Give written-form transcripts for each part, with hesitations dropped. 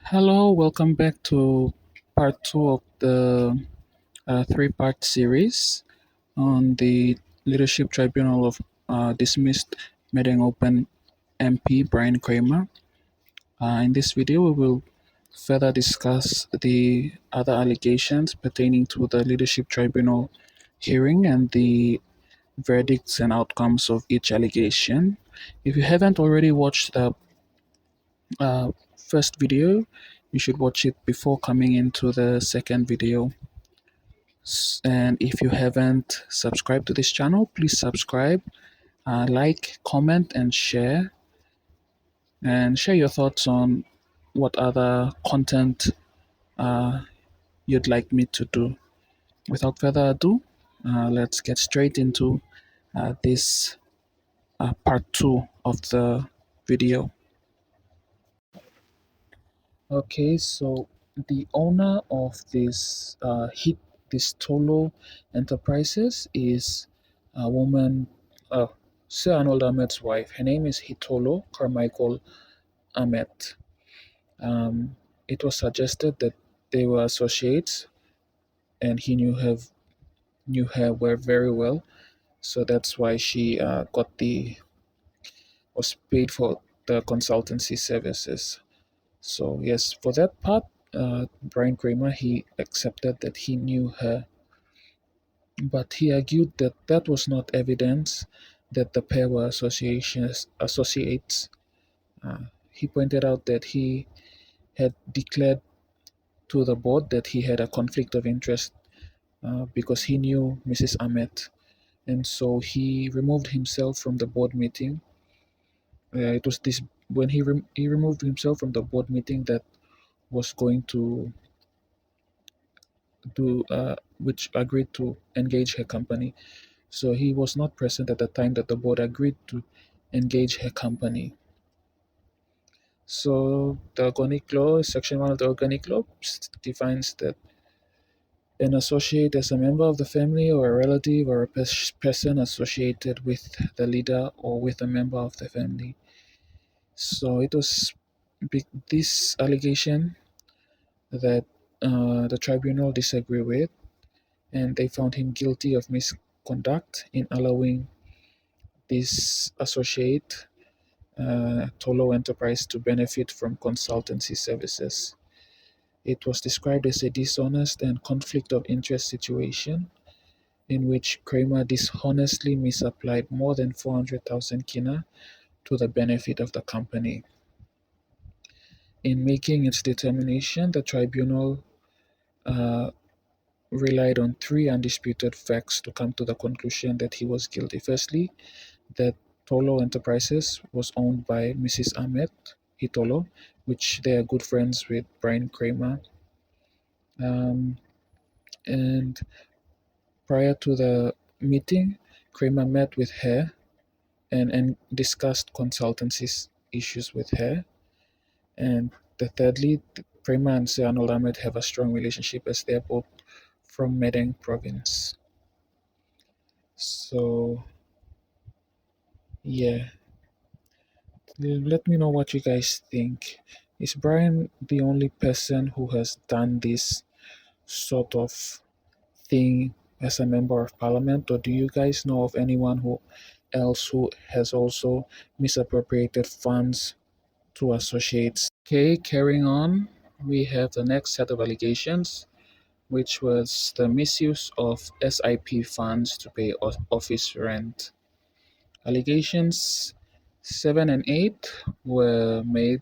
Hello, welcome back to part two of the three-part series on the Leadership Tribunal of dismissed Madang Open MP Bryan Kramer. In this video, we will further discuss the other allegations pertaining to the Leadership Tribunal hearing and the verdicts and outcomes of each allegation. If you haven't already watched the first video, you should watch it before coming into the second video. And if you haven't subscribed to this channel, please subscribe, like, comment, and share. And share your thoughts on what other content uh, you'd like me to do. Without further ado, let's get straight into this part two of the video. Okay, so the owner of this Tolo Enterprises is a woman, Sir Arnold Ahmed's wife. Her name is Hitolo Carmichael Ahmed. Um, it was suggested that they were associates, and he knew her very well, so that's why she was paid for the consultancy services. So yes, for that part, Bryan Kramer, he accepted that he knew her, but he argued that that was not evidence that the pair were associates. He pointed out that he had declared to the board that he had a conflict of interest because he knew Mrs. Ahmed, and so he removed himself from the board meeting. It was this when he removed himself from the board meeting that was going to which agreed to engage her company. So he was not present at the time that the board agreed to engage her company. So the organic law, section 1 of the organic law, defines that an associate is a member of the family or a relative or a person associated with the leader or with a member of the family. So it was this allegation that the tribunal disagreed with, and they found him guilty of misconduct in allowing this associate, Tolo Enterprise, to benefit from consultancy services. It was described as a dishonest and conflict of interest situation in which Kramer dishonestly misapplied more than 400,000 kina to the benefit of the company. In making its determination, the tribunal relied on three undisputed facts to come to the conclusion that he was guilty. Firstly, that Tolo Enterprises was owned by Mrs. Ahmed Hitolo, which they are good friends with Bryan Kramer. And prior to the meeting, Kramer met with her and discussed consultancy issues with her. And thirdly, Kramer and Sir Arnold Ahmed have a strong relationship as they're both from Madang province. So yeah, let me know what you guys think. Is Bryan the only person who has done this sort of thing as a member of parliament, or do you guys know of anyone else who has also misappropriated funds to associates? Okay, carrying on, we have the next set of allegations, which was the misuse of SIP funds to pay office rent. Allegations 7 and 8 were made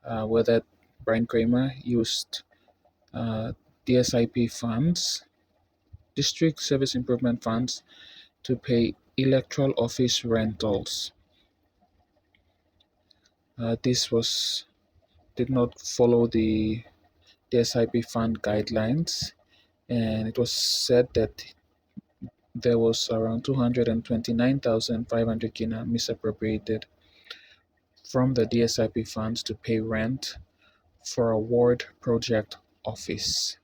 where that Bryan Kramer used DSIP funds, District Service Improvement Funds, to pay electoral office rentals. This did not follow the DSIP fund guidelines, and it was said that there was around 229,500 kina misappropriated from the DSIP funds to pay rent for a ward project office.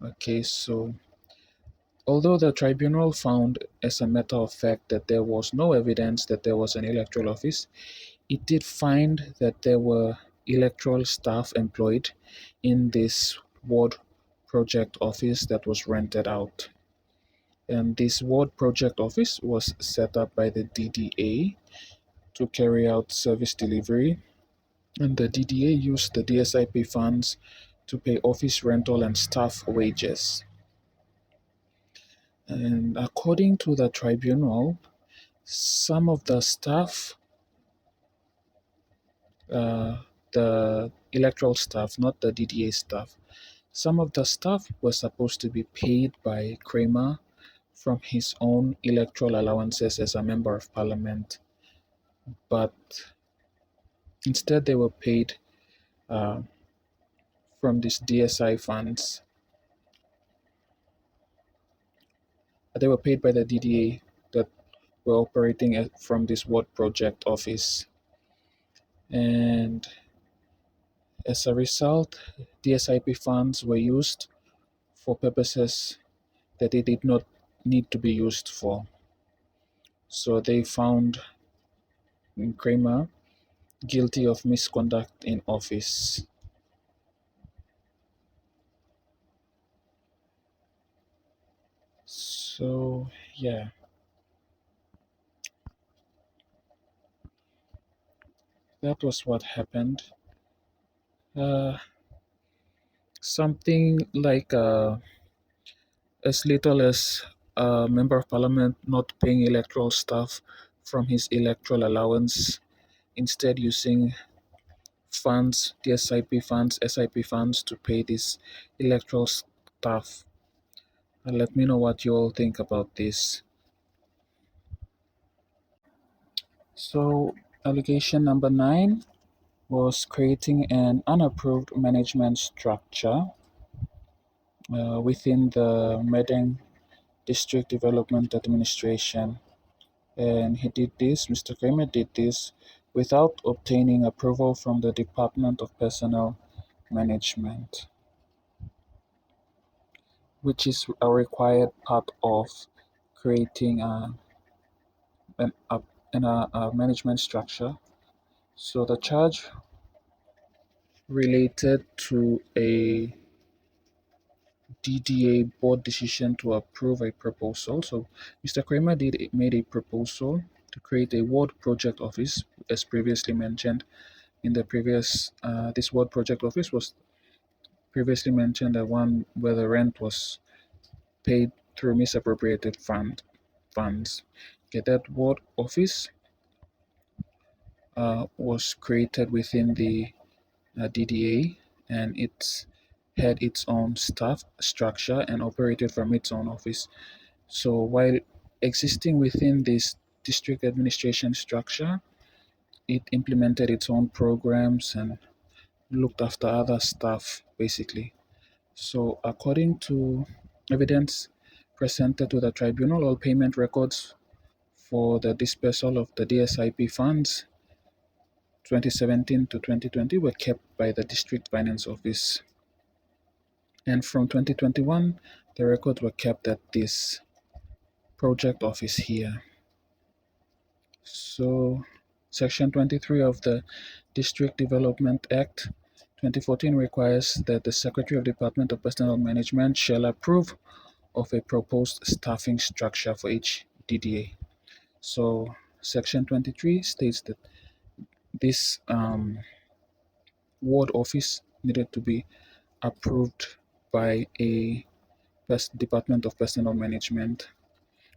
Okay, so although the tribunal found as a matter of fact that there was no evidence that there was an electoral office, it did find that there were electoral staff employed in this ward project office that was rented out. And this ward project office was set up by the DDA to carry out service delivery, and the DDA used the DSIP funds to pay office rental and staff wages. And according to the tribunal, some of the staff, the electoral staff, not the DDA staff, some of the staff were supposed to be paid by Kramer from his own electoral allowances as a member of parliament, but instead they were paid uh, from these DSI funds. They were paid by the DDA that were operating from this ward project office. And as a result, DSIP funds were used for purposes that they did not need to be used for. So they found Kramer guilty of misconduct in office. So, yeah, that was what happened. Uh, Something like as little as a member of parliament not paying electoral staff from his electoral allowance, instead using funds, the SIP funds, SIP funds to pay this electoral staff. And let me know what you all think about this. So, allegation number 9 was creating an unapproved management structure within the Madang District Development Administration. And he did this, Mr. Kramer did this without obtaining approval from the Department of Personnel Management, which is a required part of creating an, a, a management structure. So the charge related to a DDA board decision to approve a proposal. So Mr. Kramer made a proposal to create a ward project office, as previously mentioned in the previous. This ward project office was previously mentioned, the one where the rent was paid through misappropriated funds. Okay, that ward office was created within the DDA, and it had its own staff structure and operated from its own office. So while existing within this district administration structure, it implemented its own programs and looked after other staff basically. So according to evidence presented to the tribunal, all payment records for the dispersal of the DSIP funds 2017 to 2020 were kept by the District Finance Office. And from 2021, the records were kept at this project office here. So, Section 23 of the District Development Act 2014 requires that the Secretary of Department of Personnel Management shall approve of a proposed staffing structure for each DDA. So, Section 23 states that this ward office needed to be approved by a Department of Personnel Management.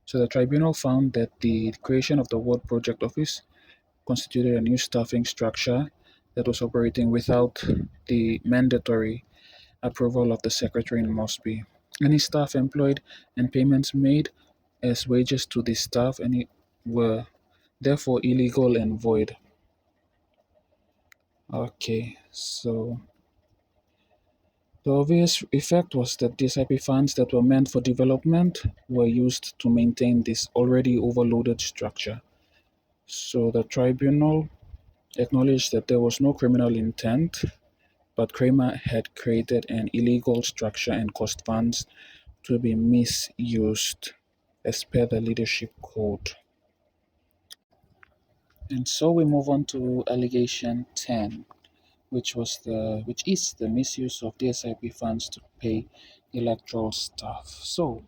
So the tribunal found that the creation of the ward project office constituted a new staffing structure that was operating without the mandatory approval of the secretary in Mosby. Any staff employed and payments made as wages to the staff were therefore illegal and void. Okay, so the obvious effect was that these IP funds that were meant for development were used to maintain this already overloaded structure. So the tribunal acknowledged that there was no criminal intent, but Kramer had created an illegal structure and caused funds to be misused as per the leadership code. And so we move on to allegation 10, which is the misuse of DSIP funds to pay electoral staff. So,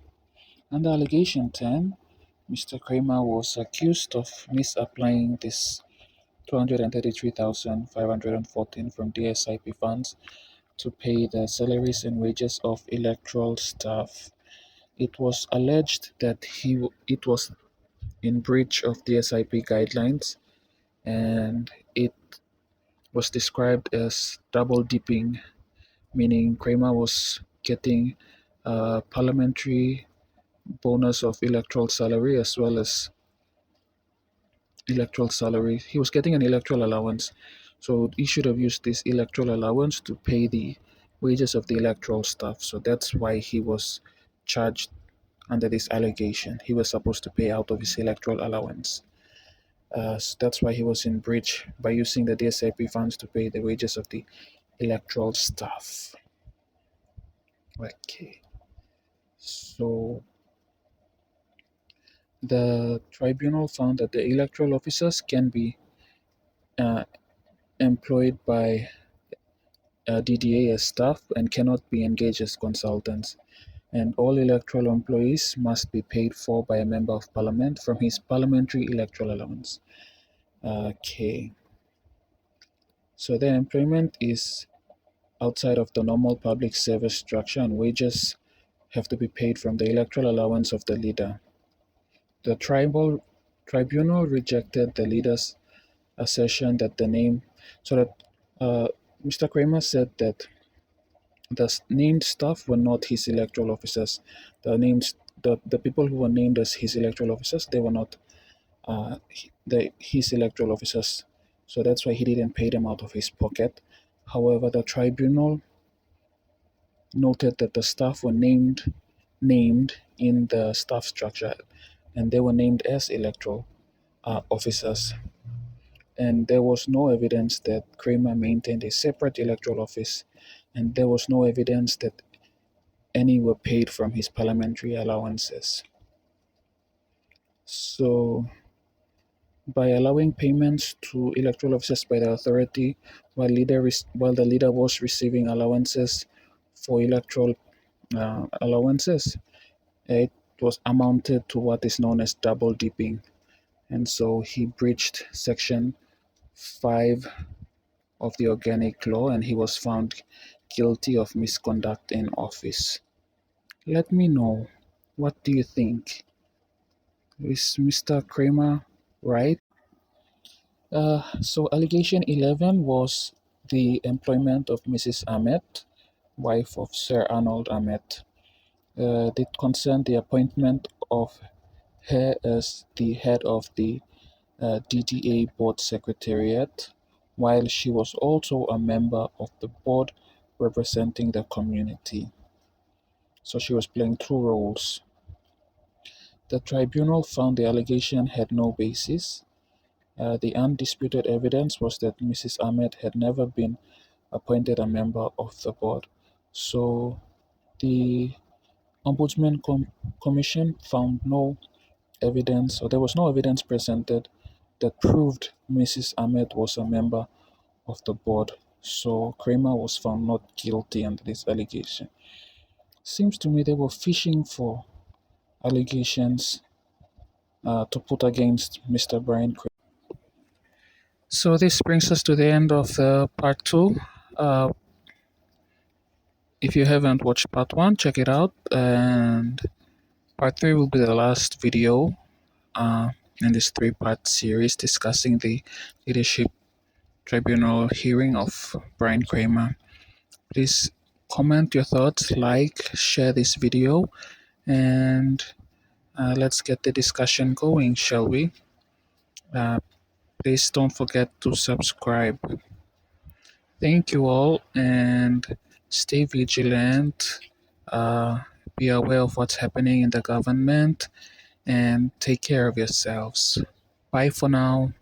under allegation 10, Mr. Kramer was accused of misapplying this 233,514 from DSIP funds to pay the salaries and wages of electoral staff. It was alleged that it was in breach of DSIP guidelines, and it was described as double dipping, meaning Kramer was getting a parliamentary bonus of electoral salary as well as electoral salary. He was getting an electoral allowance, so he should have used this electoral allowance to pay the wages of the electoral staff. So that's why he was charged under this allegation. He was supposed to pay out of his electoral allowance. So that's why he was in breach by using the DSIP funds to pay the wages of the electoral staff. Okay. So the tribunal found that the electoral officers can be uh, employed by DDA as staff and cannot be engaged as consultants. And all electoral employees must be paid for by a member of parliament from his parliamentary electoral allowance. Okay. So their employment is outside of the normal public service structure, and wages have to be paid from the electoral allowance of the leader. The tribunal rejected the leader's assertion that the name, so that Mr. Kramer said that the named staff were not his electoral officers. The people who were named as his electoral officers, they were not his electoral officers. So that's why he didn't pay them out of his pocket. However, the tribunal noted that the staff were named in the staff structure, and they were named as electoral officers. And there was no evidence that Kramer maintained a separate electoral office, and there was no evidence that any were paid from his parliamentary allowances. So, by allowing payments to electoral officers by the authority while the leader was receiving allowances for electoral allowances, it was amounted to what is known as double dipping. And so he breached Section 5 of the Organic Law, and he was found guilty of misconduct in office. Let me know, what do you think? Is Mr. Kramer right? So allegation 11 was the employment of Mrs. Ahmed, wife of Sir Arnold Ahmed. It concerned the appointment of her as the head of the DDA board secretariat, while she was also a member of the board representing the community. So she was playing two roles. The tribunal found the allegation had no basis. The undisputed evidence was that Mrs. Ahmed had never been appointed a member of the board. So the Ombudsman Commission found no evidence, or there was no evidence presented that proved Mrs. Ahmed was a member of the board. So Kramer was found not guilty under this allegation. Seems to me they were fishing for allegations to put against Mr. Bryan Kramer. So this brings us to the end of part 2. If you haven't watched part 1, check it out, and part 3 will be the last video in this 3-part series discussing the leadership tribunal hearing of Bryan Kramer. Please comment your thoughts, like, share this video, and let's get the discussion going, shall we? Please don't forget to subscribe. Thank you all, and stay vigilant. Be aware of what's happening in the government, and take care of yourselves. Bye for now.